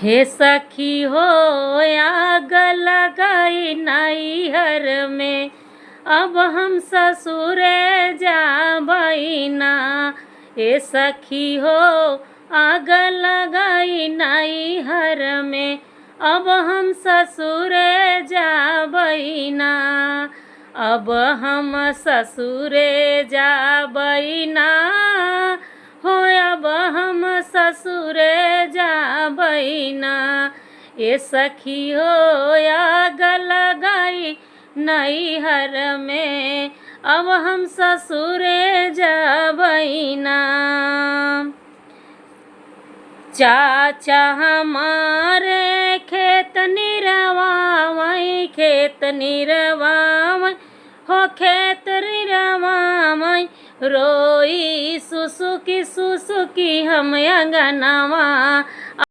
हे सखी हो आग लगाई नैहर में, अब हम ससुरे जाबई ना। हे सखी हो आग लगाई नैहर में, अब हम ससुरे जाबई ना। अब हम ससुरे जाबई ना हो, अब हम ससुरे जाबई ना। ए सखी हो आग लगाई नैहर में, अब हम ससुरे जाबई ना। चाचा हमारे खेत निरवावई, खेत निरवावई हो, खेत निरवावई। रोई सुसुकी सुसुकी हम अंगनवा,